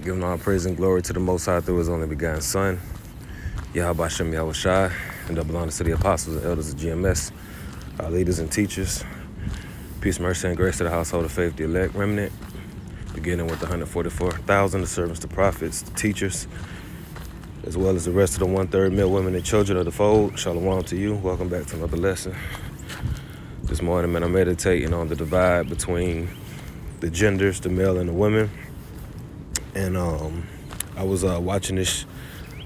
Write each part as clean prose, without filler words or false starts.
Giving all praise and glory to the Most High through His only begotten Son, Yahweh Shem Yahweh Shai, and double honor to the apostles and elders of GMS, our leaders and teachers. Peace, mercy, and grace to the household of faith, the elect remnant, beginning with the 144,000, the servants, the prophets, the teachers, as well as the rest of the 1/3 male women and children of the fold. Shalom to you. Welcome back to another lesson. This morning, man, I'm meditating on the divide between the genders, the male and the women. And I was watching this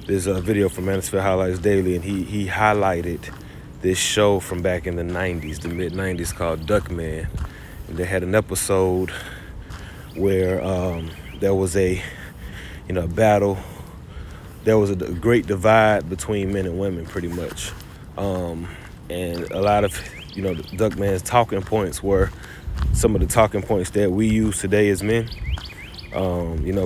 video from Manosphere Highlights Daily, and he highlighted this show from back in the 90s, the mid-90s, called Duckman. And they had an episode where there was a battle. There was a great divide between men and women, pretty much. And a lot of Duckman's talking points were some of the talking points that we use today as men.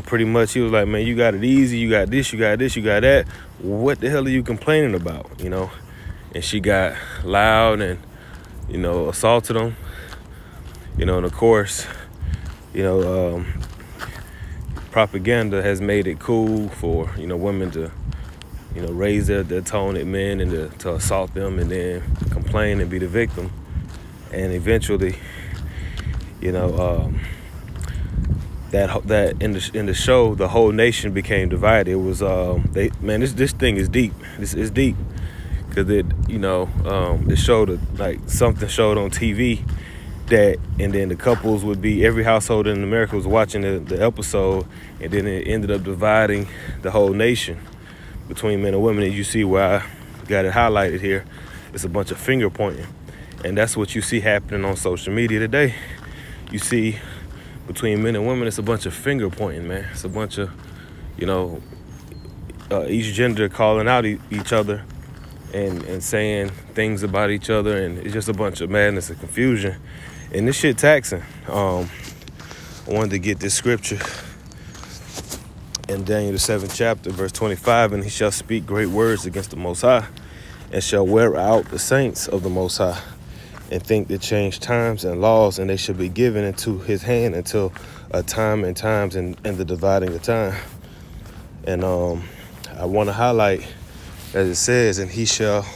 Pretty much he was like, man, you got it easy, you got this, you got this, you got that. What the hell are you complaining about, And she got loud and, assaulted him, and of course, propaganda has made it cool for, women to, raise their tone at men and to assault them and then complain and be the victim. And eventually, that in the show, the whole nation became divided. It was this thing is deep. This is deep because it showed something showed on TV and then the couples would be, every household in America was watching the episode, and then it ended up dividing the whole nation between men and women. And you see where I got it highlighted here. It's a bunch of finger pointing, and that's what you see happening on social media today. You see, between men and women, it's a bunch of finger pointing, man. It's a bunch of, each gender calling out each other and saying things about each other, and it's just a bunch of madness and confusion. And this shit taxing. I wanted to get this scripture in Daniel the 7th chapter, verse 25, and he shall speak great words against the Most High, and shall wear out the saints of the Most High, and think to change times and laws, and they shall be given into his hand until a time and times and the dividing of time. And I want to highlight, as it says, and he shall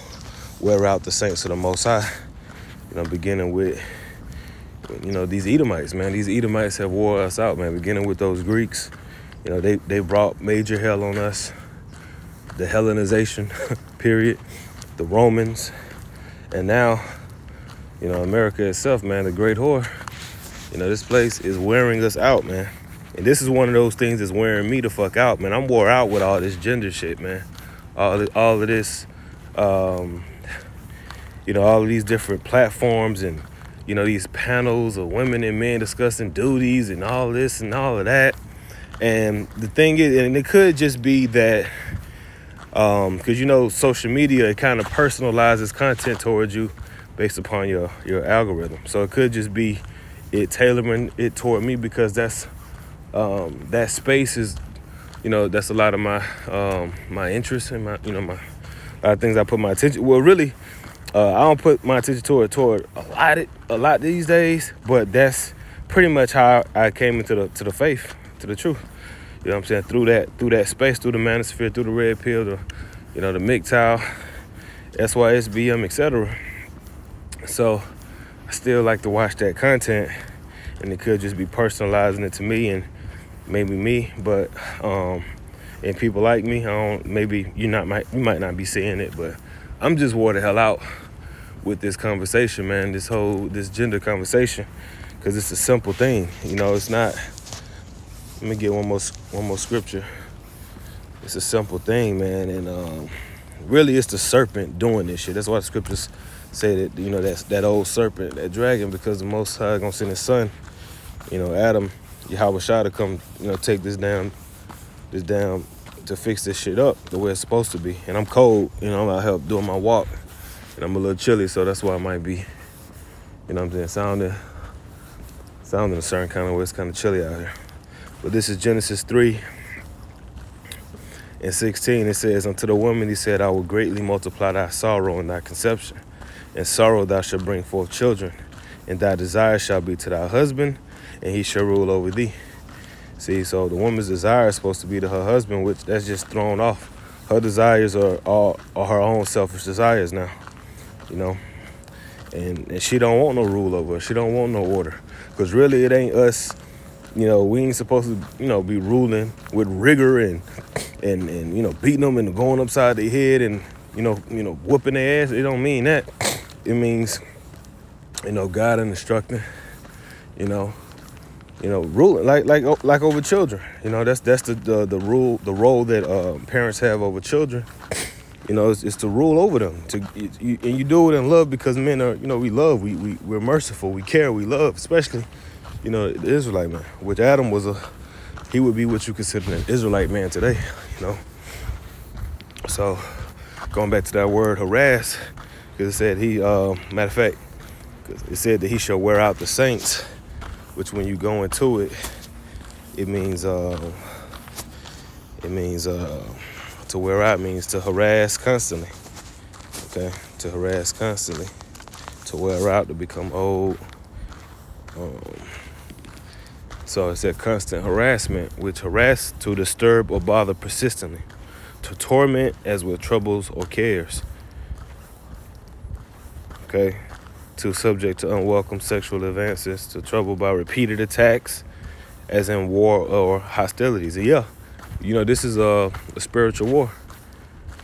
wear out the saints of the Most High, beginning with, these Edomites, man. These Edomites have wore us out, man, beginning with those Greeks. They brought major hell on us, the Hellenization period, the Romans, and now, America itself, man, the great whore. This place is wearing us out, man. And this is one of those things that's wearing me the fuck out, man. I'm wore out with all this gender shit, man. All of this, all of these different platforms and, these panels of women and men discussing duties and all this and all of that. And the thing is, and it could just be that, because, social media, it kind of personalizes content towards you based upon your algorithm. So it could just be it tailoring it toward me, because that's that space is, that's a lot of my interest and my a lot of things I put my attention. Well, really, I don't put my attention toward a lot these days, but that's pretty much how I came into the faith, to the truth. You know what I'm saying? Through that space, through the manosphere, through the red pill, the MGTOW, SYS, BM, etc. So I still like to watch that content, and it could just be personalizing it to me and maybe me, but and people like me, maybe you might not be seeing it, but I'm just wore the hell out with this conversation, man. This gender conversation, because it's a simple thing. It's not. Let me get one more scripture. It's a simple thing, man, and really it's the serpent doing this shit. That's why the scriptures say that, that's that old serpent, that dragon, because the Most High gonna send his son, Adam, Yahweh Shai, to come, take this down to fix this shit up the way it's supposed to be. And I'm cold, I'm out here doing my walk, and I'm a little chilly, so that's why I might be, sounding a certain kind of way. It's kind of chilly out here. But this is Genesis 3 and 16. It says, unto the woman he said, I will greatly multiply thy sorrow and thy conception. In sorrow thou shalt bring forth children, and thy desire shall be to thy husband, and he shall rule over thee. See, so the woman's desire is supposed to be to her husband, which that's just thrown off. Her desires are her own selfish desires now, you know. And she don't want no rule over her. She don't want no order. Because really it ain't us, you know, we ain't supposed to, you know, be ruling with rigor and you know, beating them and going upside their head and, you know, whooping their ass. It don't mean that. It means, you know, God and instructing, you know, ruling like over children. You know, that's the role that parents have over children. You know, it's to rule over them. And you do it in love, because men are, you know, we love, we're merciful, we care, we love, especially, you know, the Israelite man, which Adam he would be what you consider an Israelite man today, you know. So going back to that word harass, because it said matter of fact, because it said that he shall wear out the saints, which when you go into it, it means to wear out means to harass constantly. Okay, to harass constantly, to wear out, to become old. So it said constant harassment, which harass, to disturb or bother persistently, to torment as with troubles or cares. Okay, to subject to unwelcome sexual advances, to trouble by repeated attacks, as in war or hostilities. And yeah, you know, this is a spiritual war.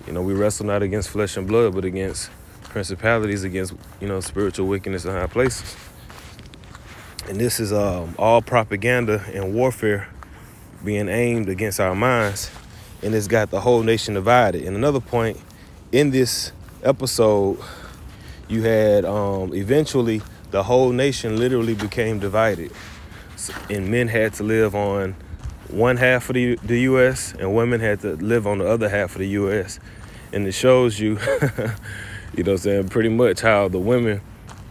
You know, we wrestle not against flesh and blood, but against principalities, against, you know, spiritual wickedness in high places. And this is all propaganda and warfare being aimed against our minds, and it's got the whole nation divided. And another point, in this episode, you had eventually the whole nation literally became divided, and men had to live on one half of the U.S. and women had to live on the other half of the U.S. And it shows you, you know what I'm saying, pretty much how the women,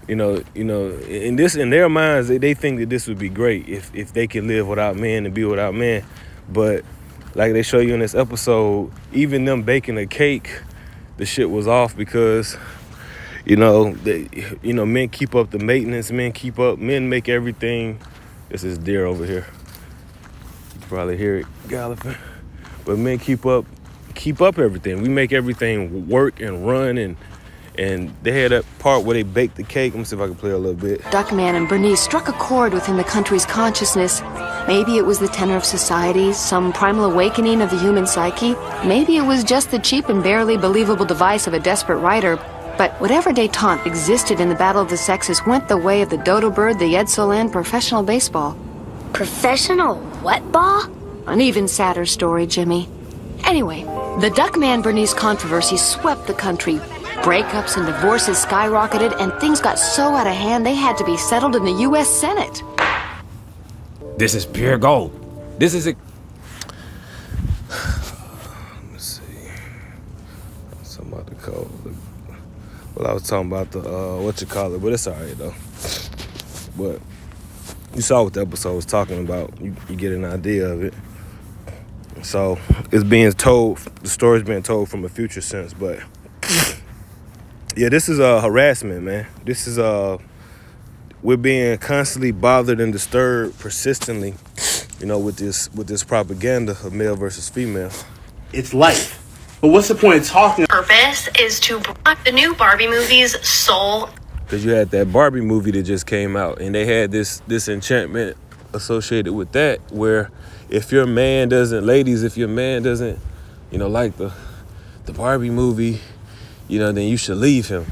you know, in their minds, they think that this would be great if they could live without men and be without men. But like they show you in this episode, even them baking a cake, the shit was off, because, you know, men keep up the maintenance, men make everything. This is deer over here. You can probably hear it galloping. But men keep up everything. We make everything work and run, and they had that part where they baked the cake. Let me see if I can play a little bit. Duckman and Bernice struck a chord within the country's consciousness. Maybe it was the tenor of society, some primal awakening of the human psyche. Maybe it was just the cheap and barely believable device of a desperate writer. But whatever detente existed in the battle of the sexes went the way of the dodo bird, the Edsel, and professional baseball. Professional what ball? An even sadder story, Jimmy. Anyway, the Duckman-Bernice controversy swept the country. Breakups and divorces skyrocketed, and things got so out of hand they had to be settled in the U.S. Senate. This is pure gold. This is a... Let's see. Something about the code. Well, I was talking about the, but it's all right, though. But you saw what the episode was talking about. You get an idea of it. So it's being told, the story's being told from a future sense, but yeah, this is harassment, man. This is we're being constantly bothered and disturbed persistently, you know, with this propaganda of male versus female. It's life. But what's the point of talking? Purpose is to block the new Barbie movie's soul. Because you had that Barbie movie that just came out, and they had this enchantment associated with that, where if your man doesn't, you know, like the Barbie movie, you know, then you should leave him.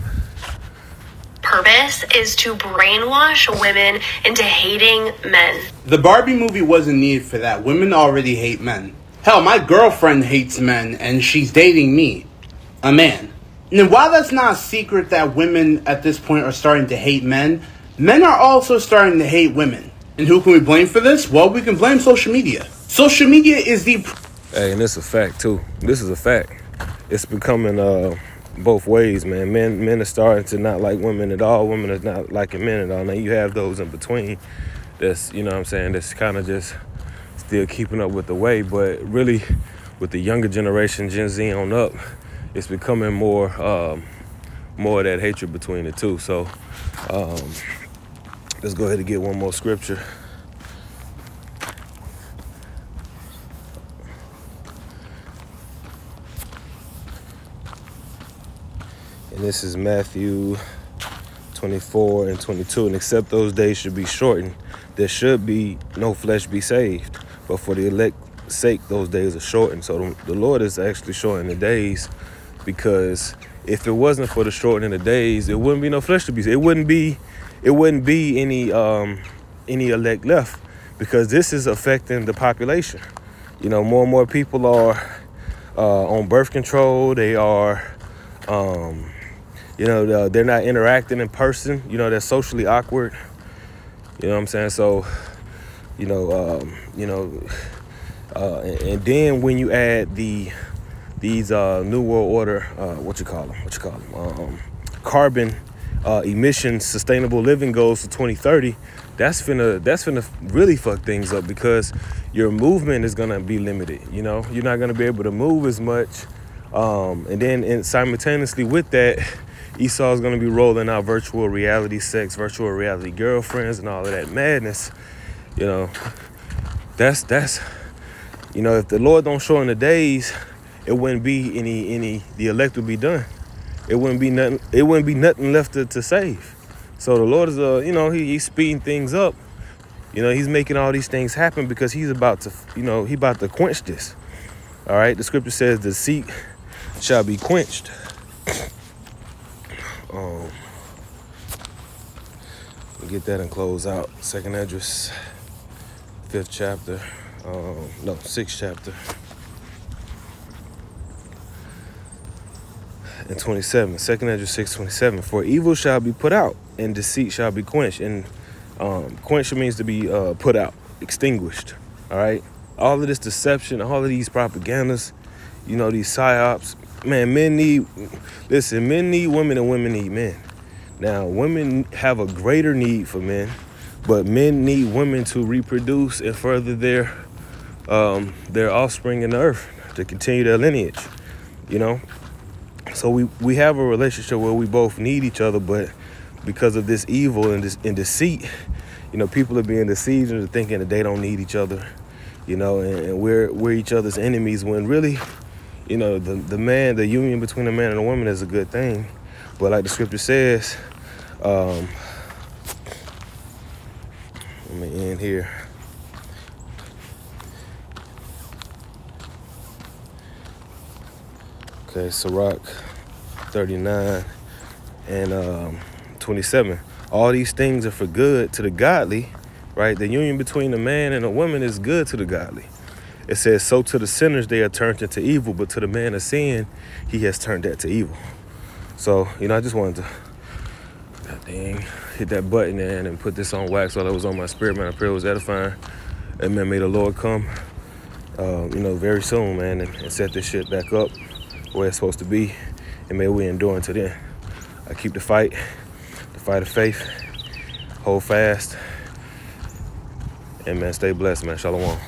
Purpose is to brainwash women into hating men. The Barbie movie wasn't needed for that. Women already hate men. Hell, my girlfriend hates men, and she's dating me, a man. And while that's not a secret that women at this point are starting to hate men are also starting to hate women. And who can we blame for this? Well, we can blame social media. Social media is the... Hey, and it's a fact, too. This is a fact. It's becoming both ways, man. Men are starting to not like women at all. Women are not liking men at all. Now, you have those in between that's, you know what I'm saying, that's kind of just still keeping up with the way. But really, with the younger generation, Gen Z on up, it's becoming more of that hatred between the two. So let's go ahead and get one more scripture. And this is Matthew 24 and 22. And except those days should be shortened, there should be no flesh be saved. But for the elect's sake, those days are shortened. So the Lord is actually shortening the days, because if it wasn't for the shortening of the days, it wouldn't be no flesh to be saved. It wouldn't be any elect left, because this is affecting the population. You know, more and more people are on birth control. They are, you know, they're not interacting in person. You know, they're socially awkward. You know what I'm saying? So, you know, and then when you add these New World Order, what you call them, carbon emissions, sustainable living goals for 2030, that's finna really fuck things up, because your movement is gonna be limited. You know, you're not gonna be able to move as much, and then simultaneously with that, Esau is gonna be rolling out virtual reality sex, virtual reality girlfriends, and all of that madness. You know, that's you know, if the Lord don't shorten the days, it wouldn't be the elect would be done. It wouldn't be nothing left to save. So the Lord is, you know, he's speeding things up. You know, he's making all these things happen because he's about to, you know, he about to quench this. All right. The scripture says the deceit shall be quenched. Get that and close out. 2nd Esdras, 5th chapter. No, 6th chapter. And 27, 2nd Esdras 6:27. For evil shall be put out, and deceit shall be quenched. And quenched means to be put out, extinguished. All right. All of this deception, all of these propagandas, you know, these psyops. Man, men need women, and women need men. Now, women have a greater need for men, but men need women to reproduce and further their offspring in the earth, to continue their lineage. You know. So we have a relationship where we both need each other, but because of this evil and deceit, you know, people are being deceived into thinking that they don't need each other, you know, and we're each other's enemies, when really, you know, the union between a man and a woman is a good thing. But like the scripture says, let me end here. Okay, Sirach 39 and 27. All these things are for good to the godly, right? The union between a man and a woman is good to the godly. It says, so to the sinners they are turned into evil, but to the man of sin, he has turned that to evil. So, you know, I just wanted to hit that button there and put this on wax while it was on my spirit, man. I pray it was edifying. And man, may the Lord come, you know, very soon, man, and set this shit back up where it's supposed to be, and may we endure until then. I keep the fight of faith, hold fast, and man, stay blessed, man. Shalom.